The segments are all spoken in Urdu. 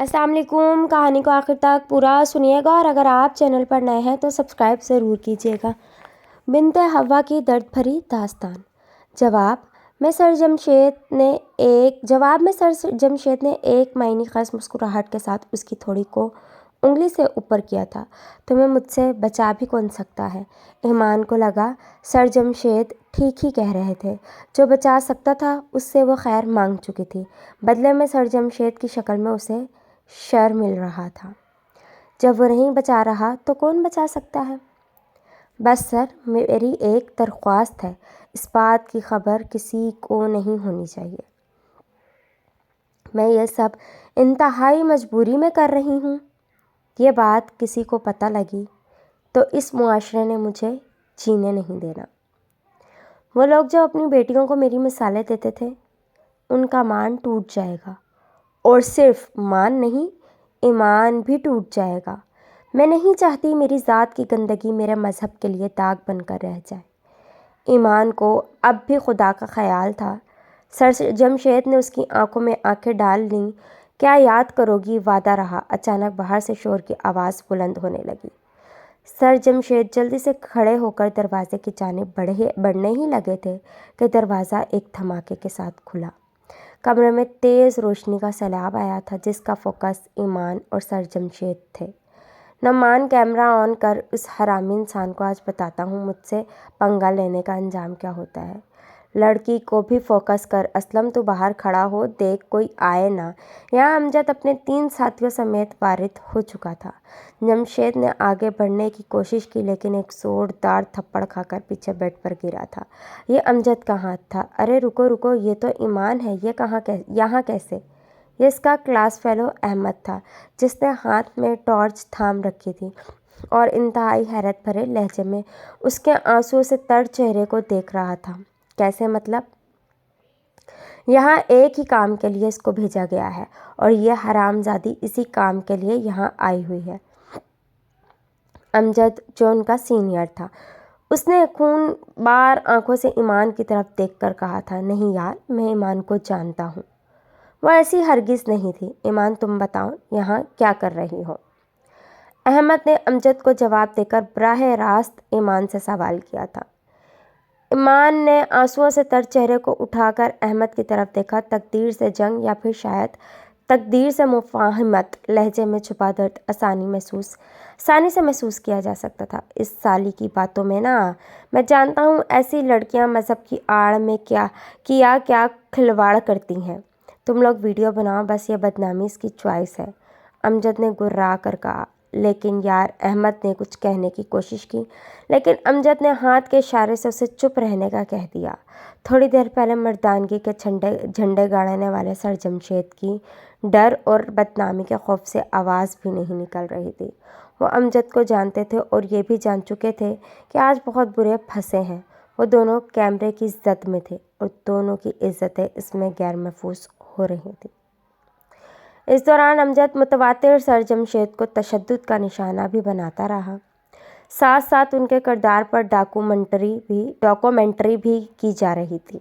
السلام علیکم۔ کہانی کو آخر تک پورا سنیے گا اور اگر آپ چینل پر نئے ہیں تو سبسکرائب ضرور کیجیے گا۔ بنت ہوا کی درد بھری داستان۔ جواب میں سر جمشید نے ایک معنی خیز مسکراہٹ کے ساتھ اس کی تھوڑی کو انگلی سے اوپر کیا تھا۔ تمہیں مجھ سے بچا بھی کون سکتا ہے؟ ایمان کو لگا سر جمشید ٹھیک ہی کہہ رہے تھے۔ جو بچا سکتا تھا اس سے وہ خیر مانگ چکی تھی، بدلے میں سر جمشید کی شکل میں اسے شر مل رہا تھا۔ جب وہ نہیں بچا رہا تو کون بچا سکتا ہے؟ بس سر، میری ایک درخواست ہے، اس بات کی خبر کسی کو نہیں ہونی چاہیے۔ میں یہ سب انتہائی مجبوری میں کر رہی ہوں۔ یہ بات کسی کو پتہ لگی تو اس معاشرے نے مجھے جینے نہیں دینا۔ وہ لوگ جو اپنی بیٹیوں کو میری مثالیں دیتے تھے، ان کا مان ٹوٹ جائے گا، اور صرف مان نہیں، ایمان بھی ٹوٹ جائے گا۔ میں نہیں چاہتی میری ذات کی گندگی میرے مذہب کے لیے داغ بن کر رہ جائے۔ ایمان کو اب بھی خدا کا خیال تھا۔ سر جمشید نے اس کی آنکھوں میں آنکھیں ڈال لیں۔ کیا یاد کرو گی، وعدہ رہا۔ اچانک باہر سے شور کی آواز بلند ہونے لگی۔ سر جمشید جلدی سے کھڑے ہو کر دروازے کی جانب بڑھنے ہی لگے تھے کہ دروازہ ایک دھماکے کے ساتھ کھلا۔ کمرے میں تیز روشنی کا سیلاب آیا تھا جس کا فوکس ایمان اور سر جمشید تھے۔ نعمان، کیمرہ آن کر۔ اس حرامی انسان کو آج بتاتا ہوں مجھ سے پنگا لینے کا انجام کیا ہوتا ہے۔ لڑکی کو بھی فوکس کر۔ اسلم، تو باہر کھڑا ہو، دیکھ کوئی آئے نہ۔ یہاں امجد اپنے 3 ساتھیوں سمیت وارد ہو چکا تھا۔ جمشید نے آگے بڑھنے کی کوشش کی لیکن ایک زوردار تھپڑ کھا کر پیچھے بیڈ پر گرا تھا۔ یہ امجد کا ہاتھ تھا۔ ارے رکو، یہ تو ایمان ہے، یہ یہاں کیسے؟ یہ اس کا کلاس فیلو احمد تھا جس نے ہاتھ میں ٹارچ تھام رکھی تھی اور انتہائی حیرت بھرے لہجے میں اس کے آنسوؤں سے تر چہرے کو دیکھ رہا تھا۔ کیسے مطلب؟ یہاں ایک ہی کام کے لیے اس کو بھیجا گیا ہے اور یہ حرامزادی اسی کام کے لیے یہاں آئی ہوئی ہے۔ امجد، جو ان کا سینئر تھا، اس نے خون بار آنکھوں سے ایمان کی طرف دیکھ کر کہا تھا، نہیں یار، میں ایمان کو جانتا ہوں۔ وہ ایسی ہرگز نہیں تھی۔ ایمان، تم بتاؤ یہاں کیا کر رہی ہو؟ احمد نے امجد کو جواب دے کر براہ راست ایمان سے سوال کیا تھا۔ ایمان نے آنسوؤں سے تر چہرے کو اٹھا کر احمد کی طرف دیکھا۔ تقدیر سے جنگ یا پھر شاید تقدیر سے مفاہمت۔ لہجے میں چھپا درد آسانی سے محسوس کیا جا سکتا تھا۔ اس سالی کی باتوں میں نا، میں جانتا ہوں ایسی لڑکیاں مذہب کی آڑ میں کیا کھلواڑ کرتی ہیں۔ تم لوگ ویڈیو بناؤ، بس یہ بدنامی اس کی چوائس ہے، امجد نے گررا کر کہا۔ لیکن یار، احمد نے کچھ کہنے کی کوشش کی لیکن امجد نے ہاتھ کے اشارے سے اسے چپ رہنے کا کہہ دیا۔ تھوڑی دیر پہلے مردانگی کے جھنڈے گاڑنے والے سر جمشید کی ڈر اور بدنامی کے خوف سے آواز بھی نہیں نکل رہی تھی۔ وہ امجد کو جانتے تھے اور یہ بھی جان چکے تھے کہ آج بہت برے پھنسے ہیں۔ وہ دونوں کیمرے کی زد میں تھے اور دونوں کی عزتیں اس میں غیر محفوظ ہو رہی تھیں۔ اس دوران امجد متواتر سر جمشید کو تشدد کا نشانہ بھی بناتا رہا۔ ساتھ ساتھ ان کے کردار پر ڈاکومنٹری بھی کی جا رہی تھی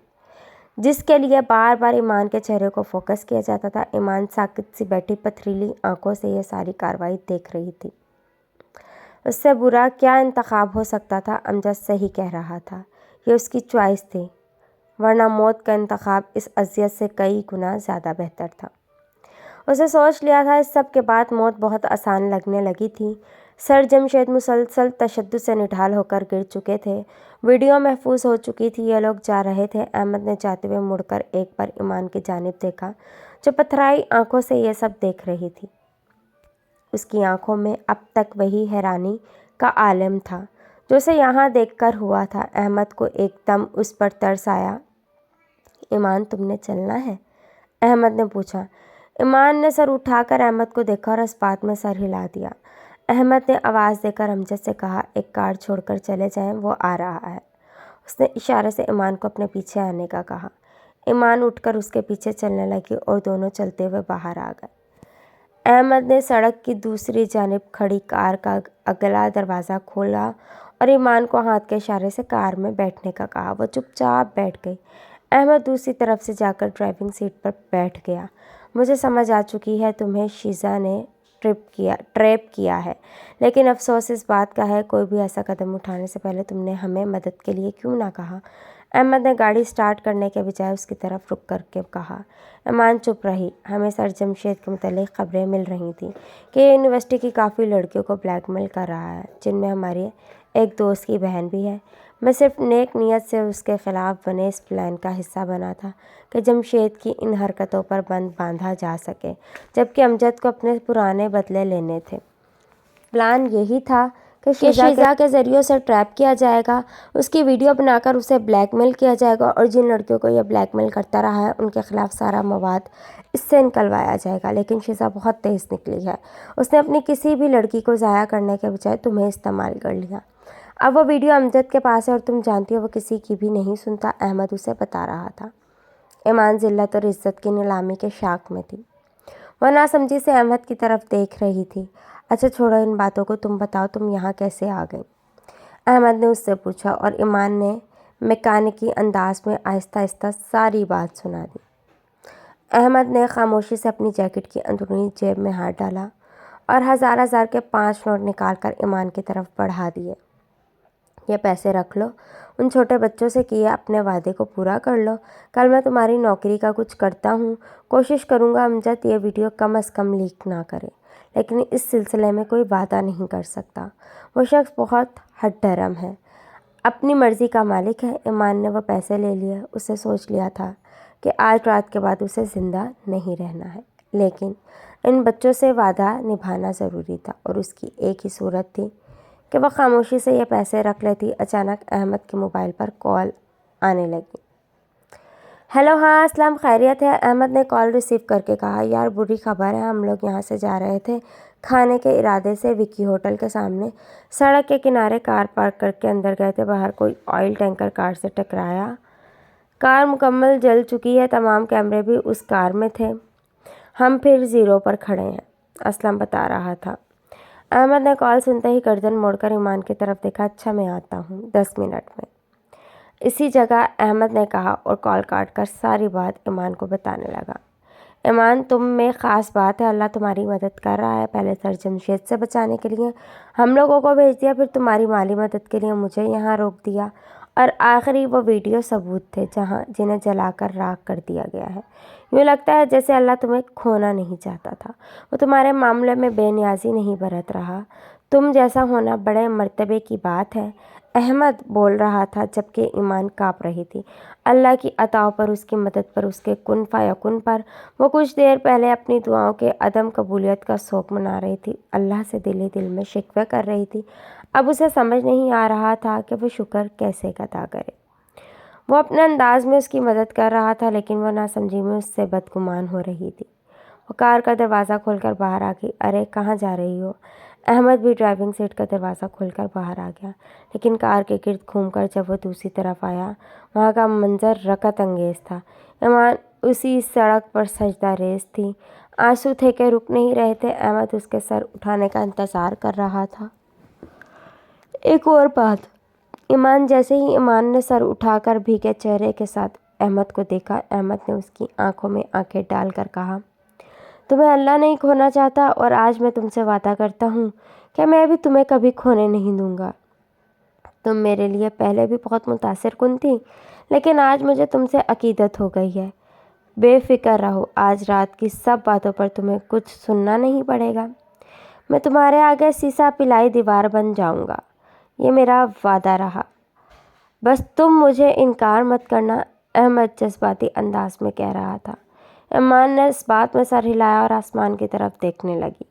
جس کے لیے بار بار ایمان کے چہرے کو فوکس کیا جاتا تھا۔ ایمان ساکت سی بیٹھی پتھریلی آنکھوں سے یہ ساری کارروائی دیکھ رہی تھی۔ اس سے برا کیا انتخاب ہو سکتا تھا؟ امجد صحیح کہہ رہا تھا، یہ اس کی چوائس تھی، ورنہ موت کا انتخاب اس اذیت سے کئی گنا زیادہ بہتر تھا۔ اسے سوچ لیا تھا۔ اس سب کے بعد موت بہت آسان لگنے لگی تھی۔ سر جمشید مسلسل تشدد سے نڈھال ہو کر گر چکے تھے۔ ویڈیو محفوظ ہو چکی تھی۔ یہ لوگ جا رہے تھے۔ احمد نے جاتے ہوئے مڑ کر ایک بار ایمان کی جانب دیکھا جو پتھرائی آنکھوں سے یہ سب دیکھ رہی تھی۔ اس کی آنکھوں میں اب تک وہی حیرانی کا عالم تھا جو اسے یہاں دیکھ کر ہوا تھا۔ احمد کو ایک دم اس پر ترس آیا۔ ایمان، تم نے چلنا ہے؟ احمد نے پوچھا۔ ایمان نے سر اٹھا کر احمد کو دیکھا اور اس بات میں سر ہلا دیا۔ احمد نے آواز دے کر امجد سے کہا، ایک کار چھوڑ کر چلے جائیں، وہ آ رہا ہے۔ اس نے اشارے سے ایمان کو اپنے پیچھے آنے کا کہا۔ ایمان اٹھ کر اس کے پیچھے چلنے لگی اور دونوں چلتے ہوئے باہر آ گئے۔ احمد نے سڑک کی دوسری جانب کھڑی کار کا اگلا دروازہ کھولا اور ایمان کو ہاتھ کے اشارے سے کار میں بیٹھنے کا کہا۔ وہ چپ چاپ بیٹھ گئی۔ احمد دوسری طرف سے جا کر ڈرائیونگ سیٹ پر بیٹھ گیا۔ مجھے سمجھ آ چکی ہے تمہیں شیزا نے ٹریپ کیا ہے، لیکن افسوس اس بات کا ہے کوئی بھی ایسا قدم اٹھانے سے پہلے تم نے ہمیں مدد کے لیے کیوں نہ کہا۔ احمد نے گاڑی سٹارٹ کرنے کے بجائے اس کی طرف رک کر کے کہا۔ ایمان چپ رہی۔ ہمیں سر جمشید کے متعلق خبریں مل رہی تھیں کہ یہ یونیورسٹی کی کافی لڑکیوں کو بلیک میل کر رہا ہے، جن میں ہماری ایک دوست کی بہن بھی ہے۔ میں صرف نیک نیت سے اس کے خلاف بنے اس پلان کا حصہ بنا تھا کہ جمشید کی ان حرکتوں پر بند باندھا جا سکے، جبکہ امجد کو اپنے پرانے بدلے لینے تھے۔ پلان یہی تھا کہ شیزا کے ذریعے اسے ٹریپ کیا جائے گا، اس کی ویڈیو بنا کر اسے بلیک میل کیا جائے گا اور جن لڑکیوں کو یہ بلیک میل کرتا رہا ہے ان کے خلاف سارا مواد اس سے نکلوایا جائے گا۔ لیکن شیزا بہت تیز نکلی ہے، اس نے اپنی کسی بھی لڑکی کو ضائع کرنے کے بجائے تمہیں استعمال کر لیا۔ اب وہ ویڈیو امجد کے پاس ہے اور تم جانتی ہو وہ کسی کی بھی نہیں سنتا، احمد اسے بتا رہا تھا۔ ایمان ذلت اور عزت کی نیلامی کے شاک میں تھی۔ وہ ناسمجھی سے احمد کی طرف دیکھ رہی تھی۔ اچھا چھوڑو ان باتوں کو، تم بتاؤ تم یہاں کیسے آ گئی؟ احمد نے اس سے پوچھا اور ایمان نے میکینکی انداز میں آہستہ آہستہ ساری بات سنا دی۔ احمد نے خاموشی سے اپنی جیکٹ کی اندرونی جیب میں ہاتھ ڈالا اور ہزار کے 5 نوٹ نکال کر ایمان کی طرف بڑھا دیے۔ یہ پیسے رکھ لو، ان چھوٹے بچوں سے کیے اپنے وعدے کو پورا کر لو۔ کل میں تمہاری نوکری کا کچھ کرتا ہوں، کوشش کروں گا امجد یہ ویڈیو کم از کم لیک نہ کرے، لیکن اس سلسلے میں کوئی وعدہ نہیں کر سکتا۔ وہ شخص بہت ہٹ ڈرم ہے، اپنی مرضی کا مالک ہے۔ ایمان نے وہ پیسے لے لیے۔ اسے سوچ لیا تھا کہ آج رات کے بعد اسے زندہ نہیں رہنا ہے، لیکن ان بچوں سے وعدہ نبھانا ضروری تھا اور اس کی ایک ہی صورت تھی کہ وہ خاموشی سے یہ پیسے رکھ لیتی۔ اچانک احمد کے موبائل پر کال آنے لگی۔ ہیلو، ہاں اسلام، خیریت ہے؟ احمد نے کال ریسیو کر کے کہا۔ یار بری خبر ہے، ہم لوگ یہاں سے جا رہے تھے کھانے کے ارادے سے وکی ہوٹل کے سامنے، سڑک کے کنارے کار پارک کر کے اندر گئے تھے، باہر کوئی آئل ٹینکر کار سے ٹکرایا، کار مکمل جل چکی ہے، تمام کیمرے بھی اس کار میں تھے، ہم پھر زیرو پر کھڑے ہیں، اسلم بتا رہا تھا۔ احمد نے کال سنتے ہی گردن موڑ کر ایمان کی طرف دیکھا۔ اچھا میں آتا ہوں 10 منٹ میں، اسی جگہ احمد نے کہا اور کال کاٹ کر ساری بات ایمان کو بتانے لگا۔ ایمان تم میں خاص بات ہے، اللہ تمہاری مدد کر رہا ہے، پہلے سر جمشید سے بچانے کے لیے ہم لوگوں کو بھیج دیا، پھر تمہاری مالی مدد کے لیے مجھے یہاں روک دیا، اور آخری وہ ویڈیو ثبوت تھے جنہیں جلا کر راکھ کر دیا گیا ہے۔ یوں لگتا ہے جیسے اللہ تمہیں کھونا نہیں چاہتا تھا، وہ تمہارے معاملے میں بے نیازی نہیں برت رہا، تم جیسا ہونا بڑے مرتبے کی بات ہے۔ احمد بول رہا تھا جبکہ ایمان کانپ رہی تھی۔ اللہ کی عطاؤں پر، اس کی مدد پر، اس کے کن فیکون پر وہ کچھ دیر پہلے اپنی دعاؤں کے عدم قبولیت کا سوگ منا رہی تھی، اللہ سے دل میں شکوے کر رہی تھی۔ اب اسے سمجھ نہیں آ رہا تھا کہ وہ شکر کیسے ادا کرے۔ وہ اپنے انداز میں اس کی مدد کر رہا تھا، لیکن وہ ناسمجھی میں اس سے بدگمان ہو رہی تھی۔ وہ کار کا دروازہ کھول کر باہر آ گئی۔ ارے کہاں جا رہی ہو؟ احمد بھی ڈرائیونگ سیٹ کا دروازہ کھول کر باہر آ گیا، لیکن کار کے گرد گھوم کر جب وہ دوسری طرف آیا، وہاں کا منظر رکت انگیز تھا۔ ایمان اسی سڑک پر سجدہ ریز تھی، آنسو تھے کہ رک نہیں رہے تھے۔ احمد اس کے سر اٹھانے کا انتظار کر رہا تھا۔ ایک اور بات، جیسے ہی ایمان نے سر اٹھا کر بھیگے چہرے کے ساتھ احمد کو دیکھا، احمد نے اس کی آنکھوں میں آنکھیں ڈال کر کہا، تمہیں اللہ نہیں کھونا چاہتا، اور آج میں تم سے وعدہ کرتا ہوں کہ میں بھی تمہیں کبھی کھونے نہیں دوں گا۔ تم میرے لیے پہلے بھی بہت متاثر کن تھی، لیکن آج مجھے تم سے عقیدت ہو گئی ہے۔ بے فکر رہو، آج رات کی سب باتوں پر تمہیں کچھ سننا نہیں پڑے گا، میں تمہارے آگے سیسا پلائی دیوار بن جاؤں گا، یہ میرا وعدہ رہا، بس تم مجھے انکار مت کرنا، احمد جذباتی انداز میں کہہ رہا تھا۔ ایمان نے اس بات میں سر ہلایا اور آسمان کی طرف دیکھنے لگی۔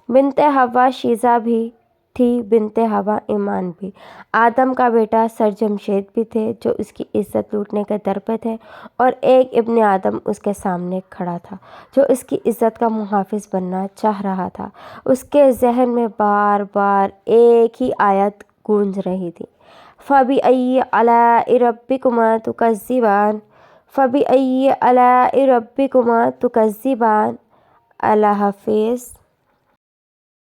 بنت حوا شیزا بھی تھی، بنت حوا ایمان بھی، آدم کا بیٹا سر جمشید بھی تھے جو اس کی عزت لوٹنے کے در پہ تھے، اور ایک ابن آدم اس کے سامنے کھڑا تھا جو اس کی عزت کا محافظ بننا چاہ رہا تھا۔ اس کے ذہن میں بار بار ایک ہی آیت گونج رہی تھی، فَبِأَيِّ آلَاءِ رَبِّكُمَا تُكَذِّبَانِ، فَبِأَيِّ آلَاءِ رَبِّكُمَا تُكَذِّبَانِ۔ اللہ حافظ۔